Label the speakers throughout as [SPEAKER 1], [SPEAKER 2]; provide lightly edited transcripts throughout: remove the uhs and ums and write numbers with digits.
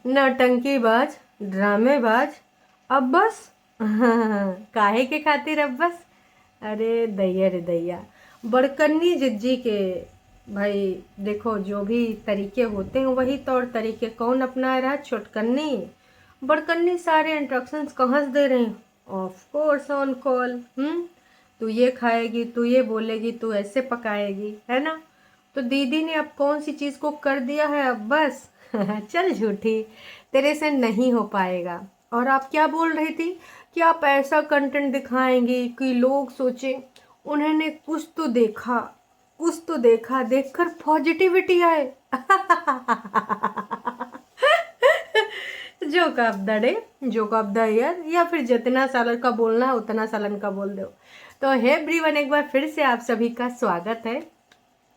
[SPEAKER 1] नौटंकीबाज, ड्रामेबाज। अब बस। काहे के खातिर अब बस। अरे दैया रे दैया, बड़कन्नी जिज्जी के। भाई देखो, जो भी तरीके होते हैं वही तौर तरीके कौन अपना रहा है? छोटकन्नी। बड़कन्नी सारे इंस्ट्रक्शंस कहाँ से दे रहे हैं? Of course on call. तू ये खाएगी, तू ये बोलेगी, तू ऐसे पकाएगी, है ना? तो दीदी ने अब कौन सी चीज़ को कर दिया है अब बस। चल झूठी, तेरे से नहीं हो पाएगा। और आप क्या बोल रही थी कि आप ऐसा कंटेंट दिखाएंगी कि लोग सोचें उन्होंने कुछ तो देखा, कुछ तो देखा, देखकर पॉजिटिविटी आए। जो कब दड़े, जो कब द ईयर, या फिर जितना सालन का बोलना है उतना सालन का बोल दो। तो हे एवरीवन, एक बार फिर से आप सभी का स्वागत है।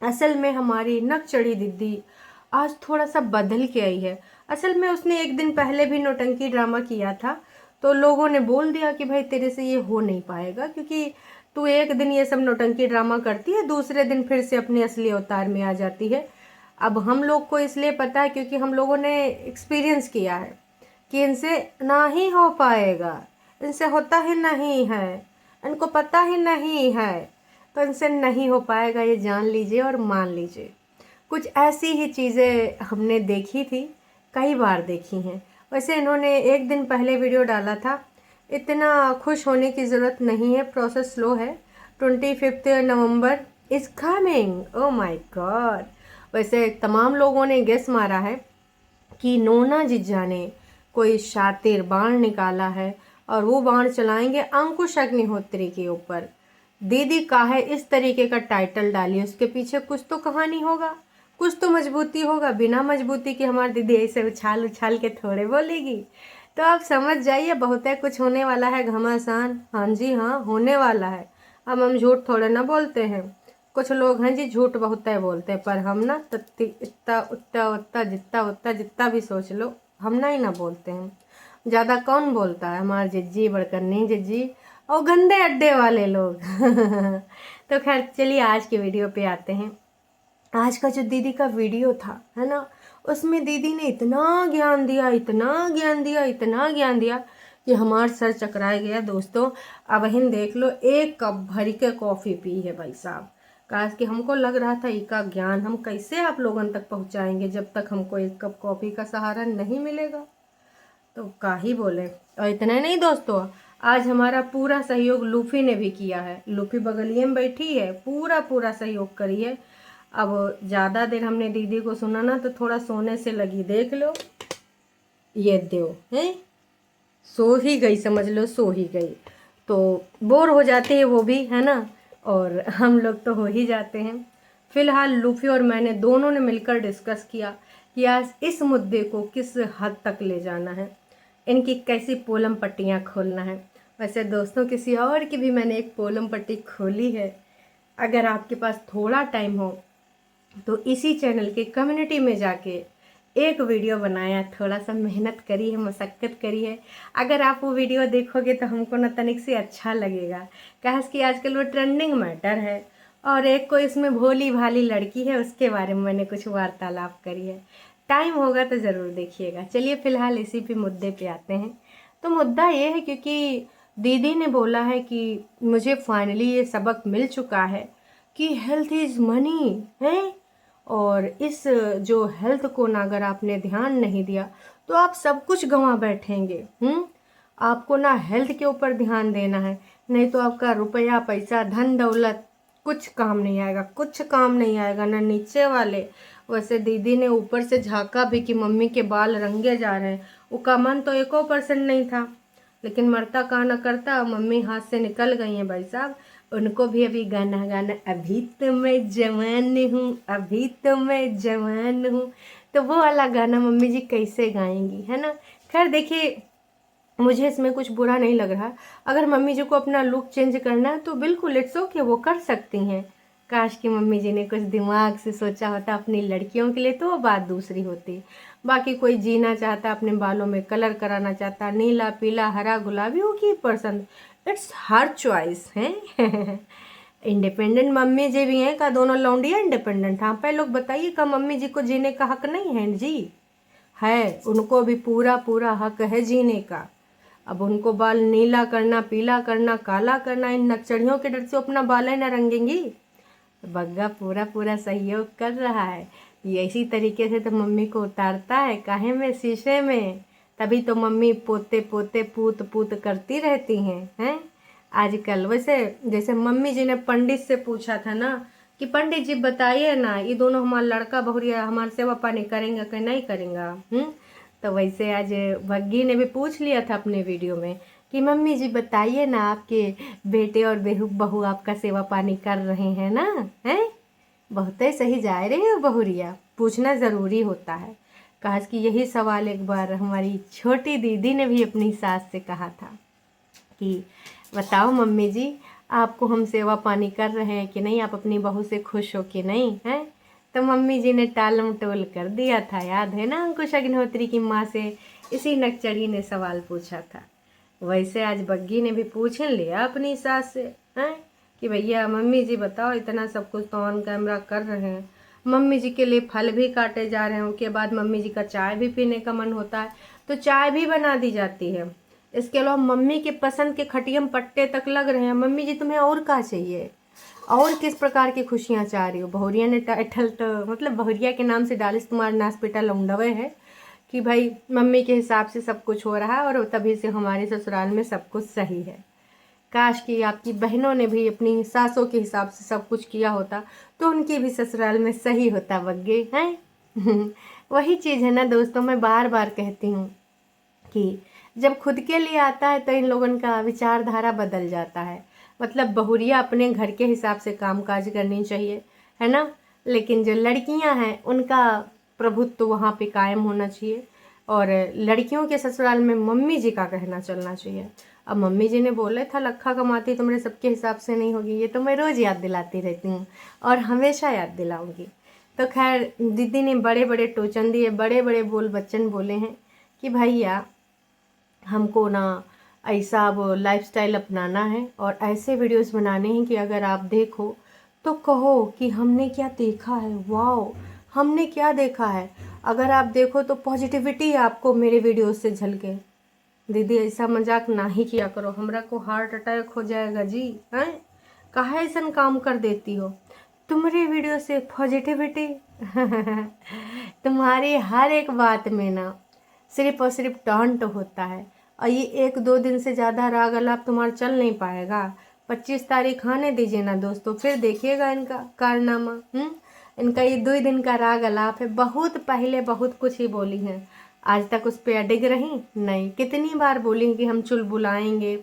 [SPEAKER 1] असल में हमारी नक चढ़ी दीदी आज थोड़ा सा बदल के आई है। असल में उसने एक दिन पहले भी नौटंकी ड्रामा किया था, तो लोगों ने बोल दिया कि भाई तेरे से ये हो नहीं पाएगा, क्योंकि तू एक दिन ये सब नौटंकी ड्रामा करती है, दूसरे दिन फिर से अपने असली अवतार में आ जाती है। अब हम लोग को इसलिए पता है क्योंकि हम लोगों ने एक्सपीरियंस किया है कि इनसे ना ही हो पाएगा, इनसे होता ही नहीं है, इनको पता ही नहीं है, तो इनसे नहीं हो पाएगा, ये जान लीजिए और मान लीजिए। कुछ ऐसी ही चीज़ें हमने देखी थी, कई बार देखी हैं। वैसे इन्होंने एक दिन पहले वीडियो डाला था, इतना खुश होने की ज़रूरत नहीं है, प्रोसेस स्लो है। 25 November is coming, oh my God. वैसे तमाम लोगों ने गेस मारा है कि नोना जिज्जा ने कोई शातिर बाण निकाला है और वो बाण चलाएंगे अंकुश अग्निहोत्री के ऊपर। दीदी का है इस तरीके का टाइटल डालिए, उसके पीछे कुछ तो कहानी होगा, कुछ तो मजबूती होगा। बिना मजबूती के हमारी दीदी ऐसे उछाल उछाल के थोड़े बोलेगी। तो आप समझ जाइए, बहुत है कुछ होने वाला है घमासान। हाँ जी हाँ, होने वाला है। अब हम झूठ थोड़े ना बोलते हैं। कुछ लोग हैं जी झूठ बहुत है बोलते हैं, पर हम ना तत्ती इतना उतना उतना जितना उतना जितना भी सोच लो, हम ना ही ना बोलते हैं। ज़्यादा कौन बोलता है? हमारे जिज्जी, बड़कन्नी जिज्जी और गंदे अड्डे वाले लोग। तो खैर चलिए आज के वीडियो पे आते हैं। आज का जो दीदी का वीडियो था, है ना, उसमें दीदी ने इतना ज्ञान दिया, इतना ज्ञान दिया, इतना ज्ञान दिया कि हमारा सर चकराए गया दोस्तों। अब हिन देख लो, एक कप भर के कॉफ़ी पी है भाई साहब। काश कि हमको लग रहा था इसका ज्ञान हम कैसे आप लोगों तक पहुंचाएंगे जब तक हमको एक कप कॉफ़ी का सहारा नहीं मिलेगा। तो का ही बोले। और इतना नहीं दोस्तों, आज हमारा पूरा सहयोग लूफी ने भी किया है। लूफी बगलिए में बैठी है, पूरा पूरा सहयोग करी है। अब ज़्यादा देर हमने दीदी को सुना ना तो थोड़ा सोने से लगी। देख लो, ये दो है, सो ही गई, समझ लो सो ही गई। तो बोर हो जाते हैं वो भी, है ना, और हम लोग तो हो ही जाते हैं। फिलहाल लूफी और मैंने दोनों ने मिलकर डिस्कस किया कि आज इस मुद्दे को किस हद तक ले जाना है, इनकी कैसी पोलम पट्टियाँ खोलना है। वैसे दोस्तों, किसी और की भी मैंने एक पोलम पट्टी खोली है। अगर आपके पास थोड़ा टाइम हो तो इसी चैनल के कम्युनिटी में जाके एक वीडियो बनाया, थोड़ा सा मेहनत करी है, मशक्क़त करी है। अगर आप वो वीडियो देखोगे तो हमको न तनिक से अच्छा लगेगा, काश कि आजकल वो ट्रेंडिंग मैटर है। और एक कोई इसमें भोली भाली लड़की है, उसके बारे में मैंने कुछ वार्तालाप करी है। टाइम होगा तो ज़रूर देखिएगा। चलिए फिलहाल इसी पे मुद्दे पे आते हैं। तो मुद्दा ये है क्योंकि दीदी ने बोला है कि मुझे फाइनली ये सबक मिल चुका है कि हेल्थ इज़ मनी है। और इस जो हेल्थ को ना अगर आपने ध्यान नहीं दिया तो आप सब कुछ गंवा बैठेंगे। आपको ना हेल्थ के ऊपर ध्यान देना है, नहीं तो आपका रुपया पैसा धन दौलत कुछ काम नहीं आएगा, कुछ काम नहीं आएगा ना नीचे वाले। वैसे दीदी ने ऊपर से झांका भी कि मम्मी के बाल रंगे जा रहे हैं, उसका मन तो 1% नहीं था, लेकिन मरता का न करता, मम्मी हाथ से निकल गई हैं भाई साहब। उनको भी अभी गाना गाना, अभी तो मैं जवान हूँ, अभी तो मैं जवान हूँ, तो वो वाला गाना मम्मी जी कैसे गाएंगी, है ना। खैर देखिए, मुझे इसमें कुछ बुरा नहीं लग रहा। अगर मम्मी जी को अपना लुक चेंज करना है तो बिल्कुल इट्स ओके, वो कर सकती हैं। काश कि मम्मी जी ने कुछ दिमाग से सोचा होता अपनी लड़कियों के लिए, तो वो बात दूसरी होती। बाकी कोई जीना चाहता, अपने बालों में कलर कराना चाहता, नीला पीला हरा गुलाबी, वो की पसंद, इट्स हर चॉइस है। इंडिपेंडेंट मम्मी जी भी हैं का? दोनों लौंडिया इंडिपेंडेंट? हाँ पे लोग बताइए, का मम्मी जी को जीने का हक नहीं है जी? है, उनको भी पूरा पूरा हक है जीने का। अब उनको बाल नीला करना, पीला करना, काला करना, इन नक्सड़ियों के डर से अपना बाल ही न रंगेंगी। तो बग्गा पूरा पूरा सहयोग कर रहा है। ये इसी तरीके से तो मम्मी को उतारता है, काहे में, शीशे में। तभी तो मम्मी पोते पोते पूत पूत करती रहती हैं आजकल। वैसे जैसे मम्मी जी ने पंडित से पूछा था ना कि पंडित जी बताइए ना, ये दोनों हमारा लड़का बहुरिया हमारे सेवा पानी करेंगे कि नहीं करेंगे। तो वैसे आज बग्गी ने भी पूछ लिया था अपने वीडियो में कि मम्मी जी बताइए ना, आपके बेटे और बहू आपका सेवा पानी कर रहे हैं ना, हैं? बहुत ही सही जा रही हो बहुरिया, पूछना ज़रूरी होता है। कहा कि यही सवाल एक बार हमारी छोटी दीदी ने भी अपनी सास से कहा था कि बताओ मम्मी जी, आपको हम सेवा पानी कर रहे हैं कि नहीं, आप अपनी बहू से खुश हो कि नहीं, हैं? तो मम्मी जी ने टाल मटोल कर दिया था, याद है ना अंकुश अग्निहोत्री की माँ से इसी नकचड़ी ने सवाल पूछा था। वैसे आज बग्गी ने भी पूछ लिया अपनी सास से, हैं, कि भैया मम्मी जी बताओ, इतना सब कुछ तो ऑन कैमरा कर रहे हैं, मम्मी जी के लिए फल भी काटे जा रहे हैं, उसके बाद मम्मी जी का चाय भी पीने का मन होता है तो चाय भी बना दी जाती है। इसके अलावा मम्मी के पसंद के खटियम पट्टे तक लग रहे हैं। मम्मी जी तुम्हें और क्या चाहिए, और किस प्रकार की खुशियाँ चाह रही हो। बहुरिया ने टाइटल तो मतलब बहुरिया के नाम से डालिस तुम्हारा नासपीटा लौंडवे है कि भाई मम्मी के हिसाब से सब कुछ हो रहा है और तभी से हमारे ससुराल में सब कुछ सही है। काश कि आपकी बहनों ने भी अपनी सासों के हिसाब से सब कुछ किया होता तो उनकी भी ससुराल में सही होता बग्गे, हैं। वही चीज़ है ना दोस्तों, मैं बार बार कहती हूँ कि जब खुद के लिए आता है तो इन लोगों का विचारधारा बदल जाता है। मतलब बहुरिया अपने घर के हिसाब से कामकाज करनी चाहिए, है ना, लेकिन जो लड़कियां हैं उनका प्रभुत्व तो वहाँ पे कायम होना चाहिए और लड़कियों के ससुराल में मम्मी जी का कहना चलना चाहिए। अब मम्मी जी ने बोले था लखा कमाती तुम्हारे सबके हिसाब से नहीं होगी, ये तो मैं रोज़ याद दिलाती रहती हूँ और हमेशा याद दिलाऊंगी। तो खैर दीदी ने बड़े बड़े टोचन दिए, बड़े बड़े बोल बच्चन बोले हैं कि भैया हमको ना ऐसा अब लाइफस्टाइल अपनाना है और ऐसे वीडियोस बनाने हैं कि अगर आप देखो तो कहो कि हमने क्या देखा है, वाओ हमने क्या देखा है। अगर आप देखो तो पॉजिटिविटी आपको मेरे वीडियोस से झलके। दीदी ऐसा मजाक ना ही किया करो, हमरा को हार्ट अटैक हो जाएगा जी, हैं? काहे ऐसा काम कर देती हो, तुम्हारी वीडियो से पॉजिटिविटी। तुम्हारी हर एक बात में ना सिर्फ और सिर्फ टॉन्ट होता है और ये 1-2 दिन से ज़्यादा राग अलाप तुम्हारा चल नहीं पाएगा। 25 तारीख आने दीजिए ना दोस्तों, फिर देखिएगा इनका कारनामा। इनका ये 2 दिन का राग अलाप है। बहुत पहले बहुत कुछ ही बोली हैं, आज तक उस पर अडिग रही नहीं। कितनी बार बोली कि हम चुलबुलाएंगे,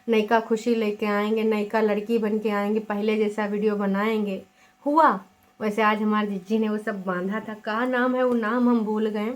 [SPEAKER 1] नयका खुशी लेके आएंगे, नयका लड़की बन के आएंगे, पहले जैसा वीडियो बनाएंगे। हुआ वैसे आज हमारी जिज्जी ने वो सब बांधा था, कहा नाम है वो, नाम हम भूल गए,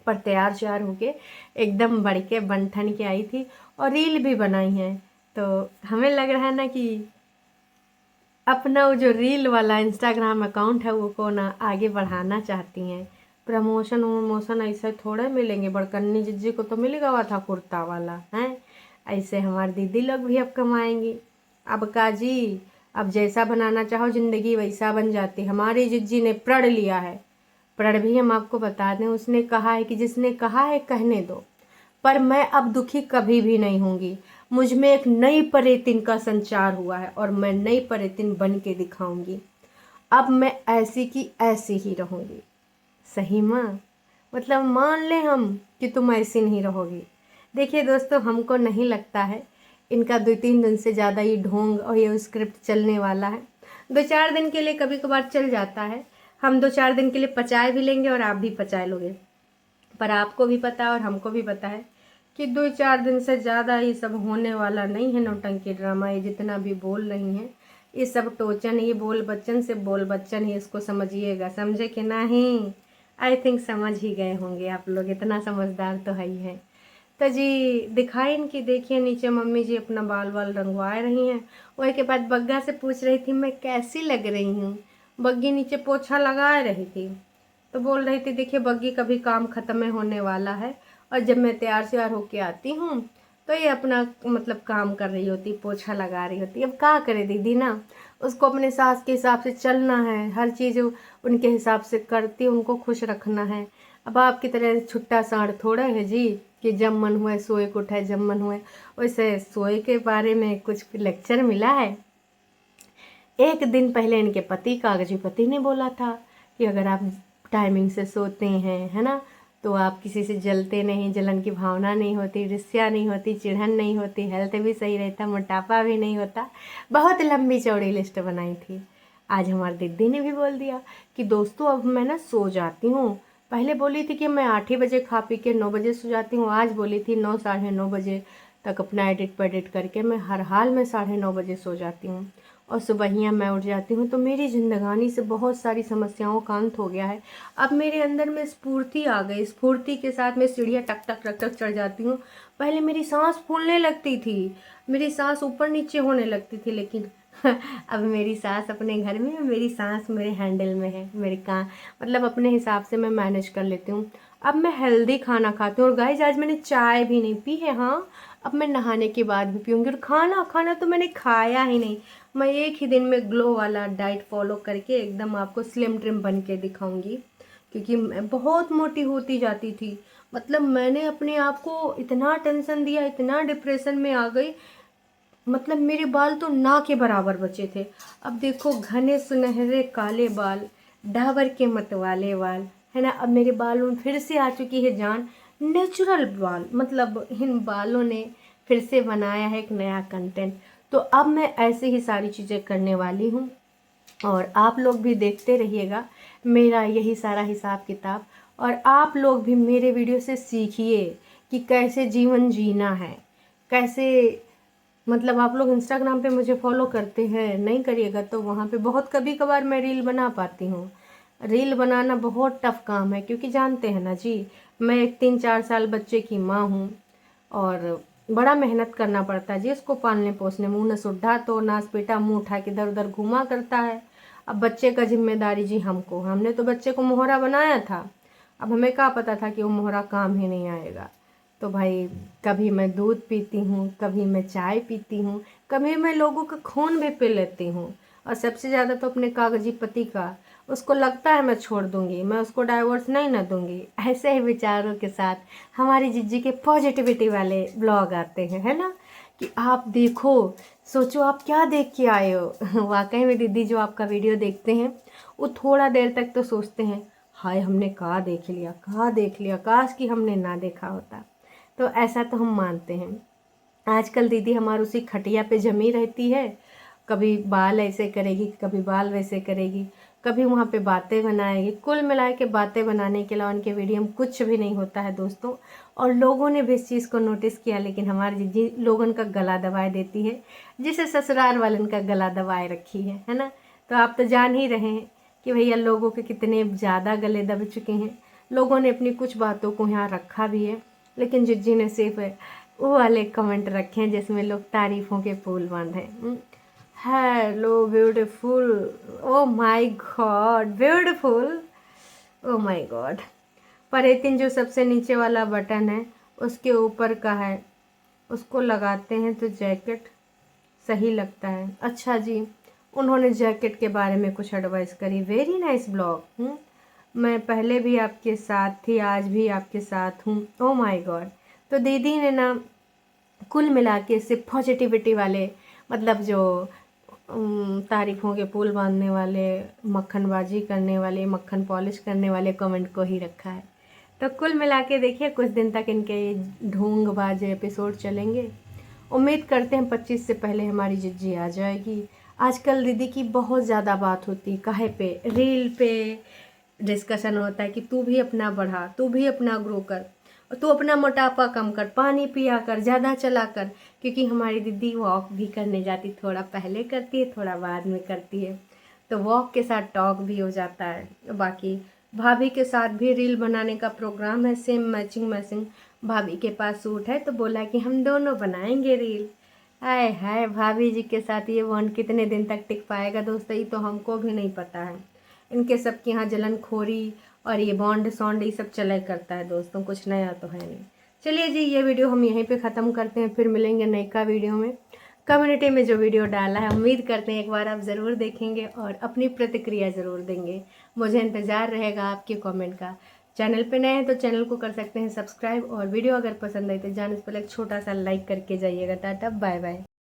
[SPEAKER 1] पर तैयार श्यार होके एकदम बढ़ के बनठन के आई थी और रील भी बनाई है। तो हमें लग रहा है ना कि अपना वो जो रील वाला इंस्टाग्राम अकाउंट है वो को ना आगे बढ़ाना चाहती हैं। प्रमोशन वमोशन ऐसे थोड़े मिलेंगे, बड़कन्नी जिज्जी को तो मिल गया था कुर्ता वाला, हैं? ऐसे हमारी दीदी लोग भी अब कमाएंगी। अब का जी, अब जैसा बनाना चाहो ज़िंदगी वैसा बन जाती। हमारी जिज्जी ने प्रण लिया है, प्रण भी हम आपको बता दें, उसने कहा है कि जिसने कहा है कहने दो, पर मैं अब दुखी कभी भी नहीं होंगी। मुझ में एक नई परेतिन का संचार हुआ है और मैं नई परेतिन बन के दिखाऊंगी। अब मैं ऐसी की ऐसी ही रहूंगी। सही माँ, मतलब मान ले हम कि तुम ऐसी नहीं रहोगी। देखिए दोस्तों, हमको नहीं लगता है इनका 2-3 दिन से ज़्यादा ये ढोंग और ये स्क्रिप्ट चलने वाला है। 2-4 दिन के लिए कभी कभार चल जाता है, हम 2-4 दिन के लिए पचाए भी लेंगे और आप भी पचाए लोगे, पर आपको भी पता है और हमको भी पता है कि 2-4 दिन से ज़्यादा ये सब होने वाला नहीं है। नौटंकी ड्रामा ये जितना भी बोल रही हैं ये सब टोचन, ये बोल बच्चन से बोल बच्चन ही, इसको समझिएगा। समझे कि नहीं? आई थिंक समझ ही गए होंगे आप लोग, इतना समझदार तो है ही है। तो जी दिखाई इनकी, देखिए नीचे मम्मी जी अपना बाल वाल रंगवा रही हैं। वही के बाद बग्गा से पूछ रही थी मैं कैसी लग रही हूँ। बग्गी नीचे पोछा लगा रही थी तो बोल रही थी देखिए बग्गी कभी काम ख़त्म होने वाला है और जब मैं तैयार श्यार होके आती हूँ तो ये अपना मतलब काम कर रही होती, पोछा लगा रही होती। अब क्या करे दीदी ना, उसको अपने सास के हिसाब से चलना है, हर चीज़ उनके हिसाब से करती, उनको खुश रखना है। अब आपकी तरह छुट्टा साढ़ थोड़ा है जी कि जब मन हुए सोए को उठाए, जब मन हुए। वैसे सोए के बारे में कुछ लेक्चर मिला है। एक दिन पहले इनके पति, कागजी पति ने बोला था कि अगर आप टाइमिंग से सोते हैं, है ना, तो आप किसी से जलते नहीं, जलन की भावना नहीं होती, ईर्ष्या नहीं होती, चिढ़न नहीं होती, हेल्थ भी सही रहता, मोटापा भी नहीं होता। बहुत लंबी चौड़ी लिस्ट बनाई थी। आज हमारी दीदी ने भी बोल दिया कि दोस्तों अब मैं ना सो जाती हूँ। पहले बोली थी कि मैं 8 ही बजे खा पी के 9 बजे सो जाती हूँ, आज बोली थी 9 साढ़े 9 बजे तक अपना एडिट पेडिट करके मैं हर हाल में 9:30 बजे सो जाती हूँ और सुबहिया मैं उठ जाती हूँ। तो मेरी जिंदगानी से बहुत सारी समस्याओं का अंत हो गया है। अब मेरे अंदर में स्फूर्ति आ गई, स्फूर्ति के साथ मैं सीढ़ियाँ टक टक टक टक चढ़ जाती हूँ। पहले मेरी सांस फूलने लगती थी, मेरी सांस ऊपर नीचे होने लगती थी, लेकिन अब मेरी सांस अपने घर में है, मेरी सांस मेरे हैंडल में है, मेरे का मतलब अपने हिसाब से मैं मैनेज कर लेती हूँ। अब मैं हेल्दी खाना खाती हूँ। और गाइस आज मैंने चाय भी नहीं पी है, हाँ अब मैं नहाने के बाद भी पीऊँगी। और खाना खाना तो मैंने खाया ही नहीं। मैं एक ही दिन में ग्लो वाला डाइट फॉलो करके एकदम आपको स्लिम ट्रिम बन के दिखाऊंगी, क्योंकि मैं बहुत मोटी होती जाती थी। मतलब मैंने अपने आप को इतना टेंशन दिया, इतना डिप्रेशन में आ गई, मतलब मेरे बाल तो ना के बराबर बचे थे। अब देखो घने सुनहरे काले बाल, डाबर के मतवाले बाल, है ना। अब मेरे बालों में फिर से आ चुकी है जान, नेचुरल बाल। मतलब इन बालों ने फिर से बनाया है एक नया कंटेंट। तो अब मैं ऐसे ही सारी चीज़ें करने वाली हूँ और आप लोग भी देखते रहिएगा मेरा यही सारा हिसाब किताब। और आप लोग भी मेरे वीडियो से सीखिए कि कैसे जीवन जीना है, कैसे मतलब आप लोग इंस्टाग्राम पे मुझे फॉलो करते हैं, नहीं करिएगा तो वहाँ पे बहुत कभी कभार मैं रील बना पाती हूँ। रील बनाना बहुत टफ काम है, क्योंकि जानते हैं ना जी, मैं एक 3-4 साल बच्चे की माँ हूँ और बड़ा मेहनत करना पड़ता है जी उसको पालने पोसने में। मुँह सुड्ढा तो नास बेटा मुँह उठा के इधर उधर घुमा करता है। अब बच्चे का जिम्मेदारी जी हमने तो बच्चे को मोहरा बनाया था, अब हमें क्या पता था कि वो मोहरा काम ही नहीं आएगा। तो भाई कभी मैं दूध पीती हूँ, कभी मैं चाय पीती हूँ, कभी मैं लोगों का खून भी पी लेती हूँ। और सबसे ज़्यादा तो अपने कागजी पति का, उसको लगता है मैं छोड़ दूँगी, मैं उसको डाइवोर्स नहीं ना दूँगी। ऐसे ही विचारों के साथ हमारी जिज्जी के पॉजिटिविटी वाले ब्लॉग आते हैं, है ना, कि आप देखो, सोचो आप क्या देख के आए हो। वाकई में दीदी जो आपका वीडियो देखते हैं वो थोड़ा देर तक तो सोचते हैं हाय हमने कहाँ देख लिया, कहाँ देख लिया, काश कि हमने ना देखा होता। तो ऐसा तो हम मानते हैं। आजकल दीदी हमारी उसी खटिया पे जमी रहती है, कभी बाल ऐसे करेगी, कभी बाल वैसे करेगी, कभी वहाँ पे बातें बनाएगी। कुल मिला के बातें बनाने के अलावा उनके वीडियो में कुछ भी नहीं होता है दोस्तों। और लोगों ने भी इस चीज़ को नोटिस किया, लेकिन हमारी जीजी लोगों का गला दबाए देती है, जिसे ससुराल वालन का गला दबाए रखी है ना। तो आप तो जान ही रहे हैं कि भैया लोगों के कितने ज़्यादा गले दब चुके हैं। लोगों ने अपनी कुछ बातों को यहाँ रखा भी है, लेकिन जिज्जी ने सिर्फ वो वाले कमेंट रखे हैं जिसमें लोग तारीफों के पुल बांधे। Hello beautiful, O my God beautiful, O my God. पर एतिन जो सबसे नीचे वाला बटन है उसके ऊपर का है, उसको लगाते हैं तो जैकेट सही लगता है। अच्छा जी, उन्होंने जैकेट के बारे में कुछ एडवाइस करी। Very nice blog. मैं पहले भी आपके साथ थी, आज भी आपके साथ हूँ। ओ माय गॉड। तो दीदी ने ना कुल मिला के सिर्फ पॉजिटिविटी वाले, मतलब जो तारीफों के पुल बांधने वाले, मक्खनबाजी करने वाले, मक्खन पॉलिश करने वाले कमेंट को ही रखा है। तो कुल मिला के देखिए कुछ दिन तक इनके ढोंगबाज एपिसोड चलेंगे। उम्मीद करते हैं 25 से पहले हमारी जिज्जी आ जाएगी। आजकल दीदी की बहुत ज़्यादा बात होती है, काहे पे, रील पे डिस्कशन होता है कि तू भी अपना बढ़ा, तू भी अपना ग्रो कर, और तू अपना मोटापा कम कर, पानी पिया कर, ज़्यादा चला कर। क्योंकि हमारी दीदी वॉक भी करने जाती, थोड़ा पहले करती है थोड़ा बाद में करती है, तो वॉक के साथ टॉक भी हो जाता है। बाकी भाभी के साथ भी रील बनाने का प्रोग्राम है, सेम मैचिंग मैचिंग भाभी के पास सूट है, तो बोला कि हम दोनों बनाएंगे रील। हाय हाय, भाभी जी के साथ ये बॉन्ड कितने दिन तक टिक पाएगा दोस्तों, ये तो हमको भी नहीं पता है। इनके सबके यहाँ जलन खोरी और ये बॉन्ड सॉन्ड ये सब चला करता है दोस्तों, कुछ नया तो है नहीं। चलिए जी, ये वीडियो हम यहीं पे ख़त्म करते हैं, फिर मिलेंगे नई का वीडियो में। कम्युनिटी में जो वीडियो डाला है उम्मीद करते हैं एक बार आप ज़रूर देखेंगे और अपनी प्रतिक्रिया ज़रूर देंगे। मुझे इंतज़ार रहेगा आपके कमेंट का। चैनल पे नए हैं तो चैनल को कर सकते हैं सब्सक्राइब, और वीडियो अगर पसंद आई तो जाने से पहले एक छोटा सा लाइक करके जाइएगा। Tata bye bye.